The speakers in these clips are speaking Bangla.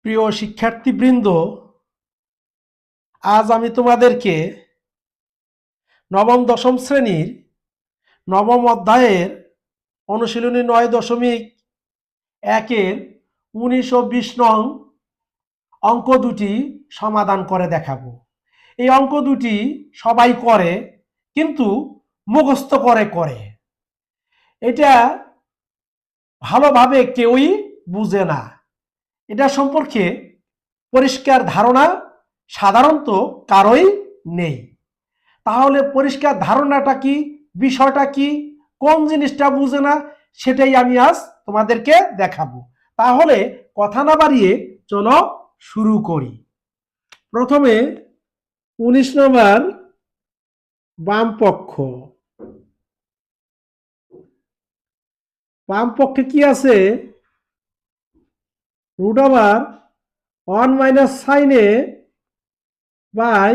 প্রিয় শিক্ষার্থীবৃন্দ, আজ আমি তোমাদেরকে নবম দশম শ্রেণীর নবম অধ্যায়ের অনুশীলনী ৯.১-এর ১৯ ও ২০ নং অঙ্ক দুটি সমাধান করে দেখাবো। এই অঙ্ক দুটি সবাই করে, কিন্তু মুখস্থ করে এটা ভালোভাবে কেউই বুঝে না। এটা সম্পর্কে পরিষ্কার ধারণা সাধারণত কারোই নেই। তাহলে পরিষ্কার ধারণাটা কি, বিষয়টা কি, কোন জিনিসটা বুঝে না, সেটাই আমি আজ তোমাদেরকে দেখাবো। তাহলে কথা না বাড়িয়ে চলো শুরু করি। প্রথমে ১৯ নম্বর বাম পক্ষে কি আছে? Root over 1 minus sine A by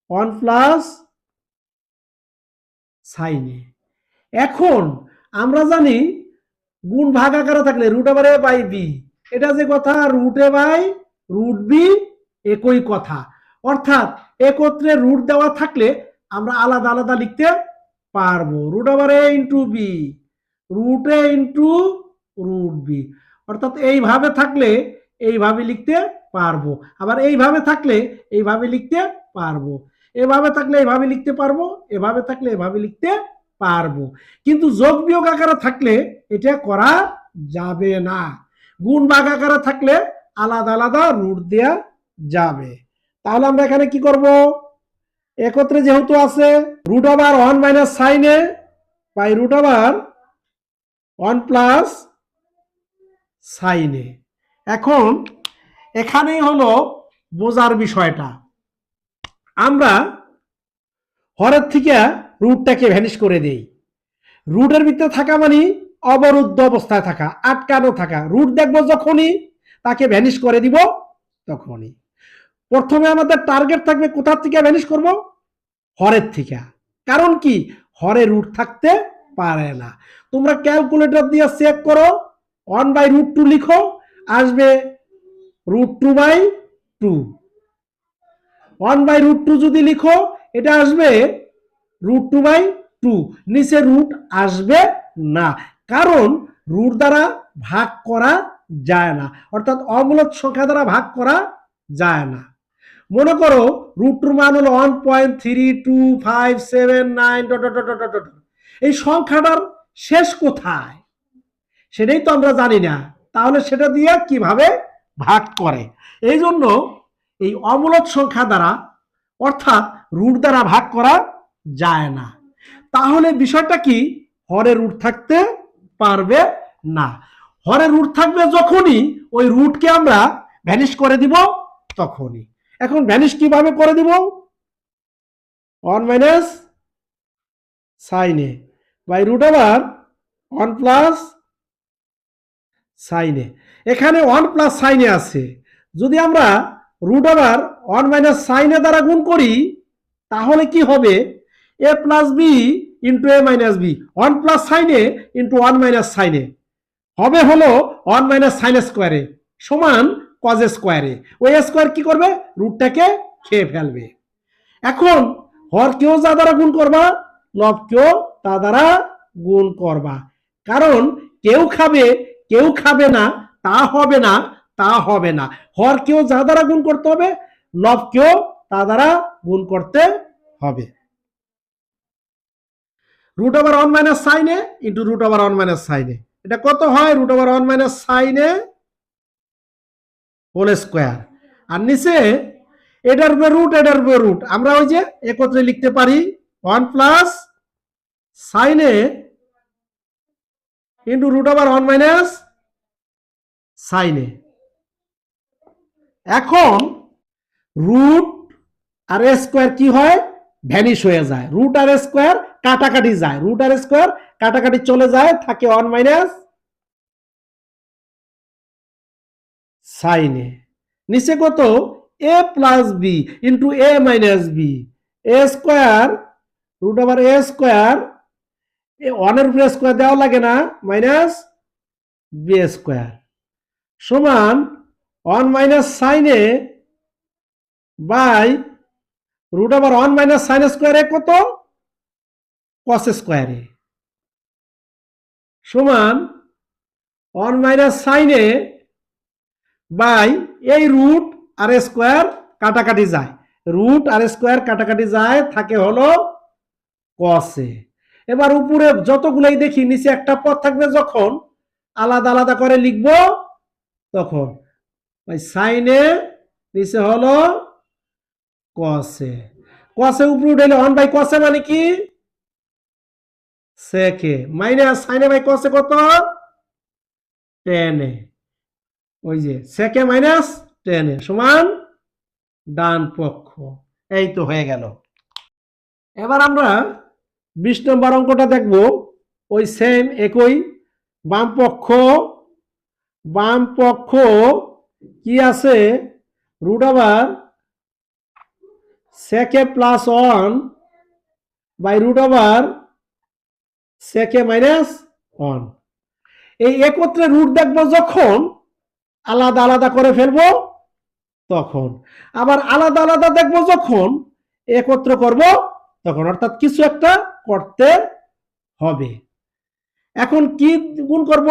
1 plus sine A. এখন আমরা জানি গুণ ভাগ আকারে থাকলে root over A by B, এটা যে কথা root A by root B একই কথা। অর্থাৎ একত্রে রুট দেওয়া থাকলে আমরা আলাদা আলাদা লিখতে পারবো। রুট ওভার এ ইন্টু বি, রুট এ ইন্টু রুট বি। অর্থাৎ এইভাবে থাকলে এইভাবে লিখতে পারবো, আবার এইভাবে থাকলে এইভাবে লিখতে পারবো, এভাবে থাকলে এইভাবে লিখতে পারবো, এভাবে থাকলে এভাবে লিখতে পারবো। কিন্তু যোগ বিয়োগ আকারে থাকলে এটা করা যাবে না। গুণ ভাগ আকারে থাকলে আলাদা আলাদা রুট দেয়া যাবে। তাহলে আমরা এখানে কি করব? একত্রে যেহেতু আছে root over 1 minus sine A by root over 1 plus sine A. এখন এখানেই হলো বোঝার বিষয়টা। আমরা হরের থেকে রুটটাকে ভ্যানিশ করে দেই। রুটের ভিতরে থাকা মানে অবরুদ্ধ অবস্থায় থাকা, আটকানো থাকা। রুট দেখবো যখনই তাকে ভ্যানিশ করে দিব তখনই। প্রথমে আমাদের টার্গেট থাকবে কোথা থেকে ভ্যানিশ করব? হরের থেকে। কারণ কি? হরে রুট থাকতে পারে না। তোমরা ক্যালকুলেটর দিয়ে চেক করো, 1/√2 লিখো, আসবে √2/2। 1/√2 যদি লিখো এটা আসবে √2/2। নিচে রুট আসবে না, কারণ রুট দ্বারা ভাগ করা যায় না, অর্থাৎ অমূলক সংখ্যা দ্বারা ভাগ করা যায় না। মনে করো √2 মান হলো 1.3257 এই সংখ্যাটার শেষ কোথায় সেটাই তো আমরা জানি না। তাহলে সেটা দিয়ে কিভাবে ভাগ করে? এই জন্য এই অমূলক সংখ্যা দ্বারা, অর্থাৎ রুট দ্বারা ভাগ করা যায় না। তাহলে বিষয়টা কি? হরে রুট থাকতে পারবে না। হরে রুট থাকবে যখনই ওই রুটকে আমরা ভ্যানিশ করে দিব তখনই। এখন ভ্যানিশ কিভাবে করে দিব? 1 minus sine A by root over 1 plus sine A. এখানে 1 প্লাস সাইন এ আছে, যদি আমরা root over 1 minus sine A দ্বারা গুণ করি তাহলে কি হবে? A plus B into A minus B, 1 plus sine A into 1 minus sine A হবে হলো 1 মাইনাস সাইন স্কোয়ারে সমান কজ স্কোয়ারে। ওই স্কোয়ার কি করবে? রুটটাকে খেয়ে ফেলবে। এখন হরকেও যা দ্বারা গুণ করবা, লবকেও তা দ্বারা গুণ করবা। কারণ কেউ খাবে কেউ খাবে না তা হবে না, তা হবে না। হরকেও যা দ্বারা গুণ করতে হবে, লবকেও তা দ্বারা গুণ করতে হবে। Root over 1 minus sine A into root over 1 minus sine A, এটা কত হয়? Root over 1 minus sine A whole square. আর নিচে এটার উপরে রুট, এটার উপরে রুট, আমরা ওই যে একত্রে লিখতে পারি 1 plus sine A into root over 1 minus sine A. এখন রুট আর স্কোয়ার কি হয়? ভ্যানিশ হয়ে যায়। রুট আর স্কোয়ার কাটাকাটি যায়, রুট আর স্কোয়ার কাটাকাটি চলে যায়, থাকে 1 মাইনাস সাইন এ। নিচে কত? এ plus B into A minus B, A square root over A square, ওয়ানের উপরে স্কোয়ার দেওয়া লাগে না, মাইনাস বি স্কোয়ার সমান 1 minus sine A by root over 1 minus sine স্কোয়ারে কত কস স্কোয়ারে সমান 1 মাইনাস সাইন এ বাই এই রুট আর স্কোয়ার কাটাকাটি যায়, রুট আর স্কোয়ার কাটাকাটি যায়, থাকে হলো কসে। এবার উপরে যতগুলাই দেখি নিচে একটা পদ থাকবে, যখন আলাদা আলাদা করে লিখব তখন সাইনে নিচে হলো কসে, কসে উপরে উঠে 1 বাই কসে মানে কি সেকে, মাইনাস সাইনে বাই কসে কত টেনে, ওই যে সেকে মাইনাস টেনে সমান ডান পক্ষ। এই তো হয়ে গেল। এবার আমরা 20 নম্বর অঙ্কটা দেখব, ওই সেম একই। বাম পক্ষ কি আছে root over sec A plus 1 by root over sec A minus 1। এই একত্রে রুট দেখবো যখন আলাদা আলাদা করে ফেলবো তখন, আবার আলাদা আলাদা দেখবো যখন একত্র করব তখন, অর্থাৎ কিছু একটা করতে হবে। এখন কি গুণ করব,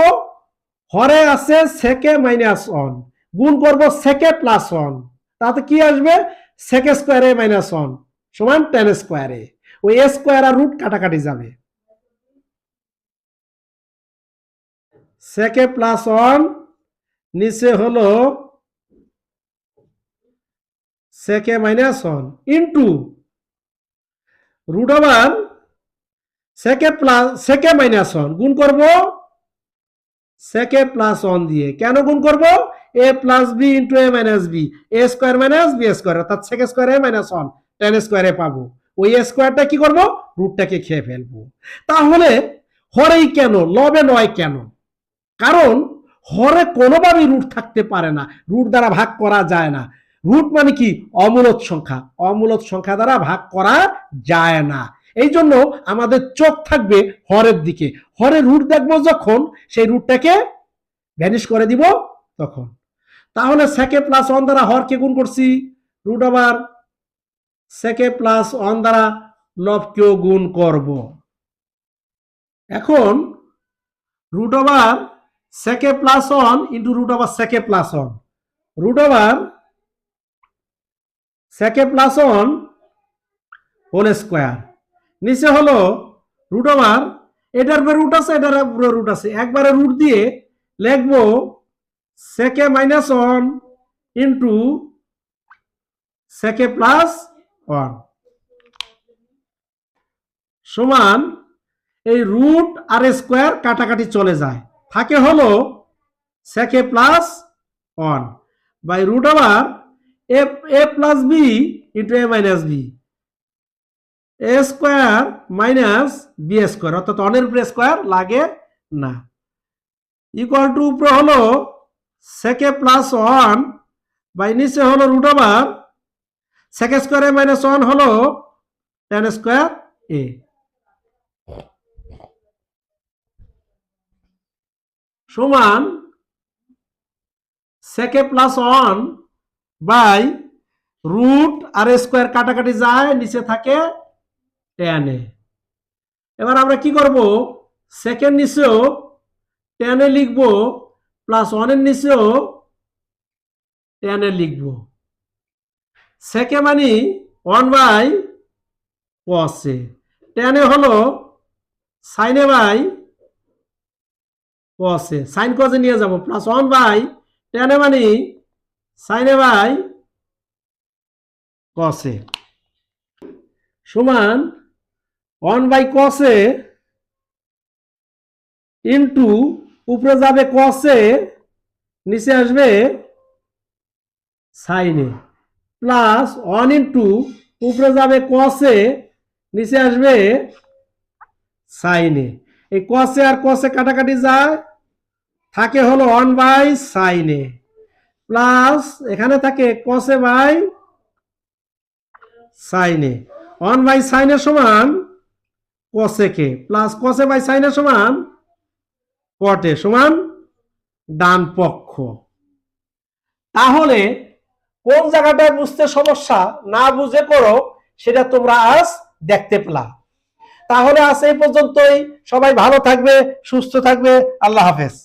হরে আছে সেকে মাইনাস 1, গুণ করব সেকে প্লাস 1, তাতে কি আসবে সেকে স্কোয়ারে মাইনাস 1 সমান টেন স্কোয়ারে, ওই স্কোয়ার আর রুট কাটাকাটি যাবে, সেকে প্লাস 1 নিচে হলো sec A minus 1 into root over sec A minus 1 গুণ করব সেকে প্লাস 1 দিয়ে। কেন গুণ করব, এ plus B into A minus B, A square minus B square, অর্থাৎ সেকে স্কোয়ারে মাইনাস 1 টেন স্কোয়ারে পাবো, ওই স্কোয়ারটা কি করব রুটটাকে খেয়ে ফেলবো। তাহলে হরেই কেন লবে নয় কেন, কারণ হরে কোনোভাবেই রুট থাকতে পারে না, রুট দ্বারা ভাগ করা যায় না। রুট মানে কি অমূলদ সংখ্যা, অমূলদ সংখ্যা দ্বারা ভাগ করা যায় না। এই জন্য আমাদের চোখ থাকবে হরের দিকে, হরে রুট দেখবো যখন সেই রুটটাকে ভ্যানিশ করে দিব তখন। তাহলে সেকে প্লাস 1 দ্বারা হরকে গুণ করছি, রুট ওভার সেকে প্লাস 1 দ্বারা লবকেও গুণ করব। এখন root over sec A plus 1 into root over sec A plus 1, root over sec A plus 1 whole square, নিচে হলো রুট ওভার, এটার উপরে রুট আছে এটার উপরে রুট আছে, একবারে রুট দিয়ে লিখবো সেকে মাইনাস 1 ইন্টু সেকে প্লাস 1 সমান এই রুট আর স্কোয়ার কাটাকাটি চলে যায়, থাকে হলো sec A plus 1 by root over A plus B into A minus B, A square minus B square, অর্থাৎ অনের উপরে স্কোয়ার লাগে না, ইকুয়াল টু উপরে হলো সেকে প্লাস 1 বাই নিচে হলো রুট ওভার সেকে স্কোয়ারে মাইনাস 1 হলো টেন স্কোয়ার এ সমান সেকে প্লাস 1 বাই রুট আর স্কোয়ার কাটাকাটি যায়, নিচে থাকে টেন এ। এবার আমরা কি করব, সেকেন্ড নিচেও টেন এ লিখবো, প্লাস 1 এর নিচেও টেন এ লিখবো, সেকে মানে 1 বাই কসে, টেন এ হলো সাইনে বাই কসে, সাইন কসে নিয়ে যাব, প্লাস 1 বাই টেন এ মানে সাইনে বাই কসে সমান 1 বাই কসে ইন্টু উপরে যাবে কসে নিচে আসবে সাইনে, প্লাস 1 ইন্টু উপরে যাবে কসে নিচে আসবে সাইনে, এই কসে আর কসে কাটাকাটি যায়, থাকে হলো 1 বাই সাইনে, প্লাস এখানে থাকে কসে বাই সাইনে, 1 বাই সাইনে সমান কসেকে, প্লাস কসে বাই সাইনে সমান কটে সমান ডান পক্ষ। তাহলে কোন জায়গাটায় বুঝতে সমস্যা না বুঝে করো সেটা তোমরা আজ দেখতে পেলা। তাহলে আজ এই পর্যন্তই। সবাই ভালো থাকবে, সুস্থ থাকবে। আল্লাহ হাফেজ।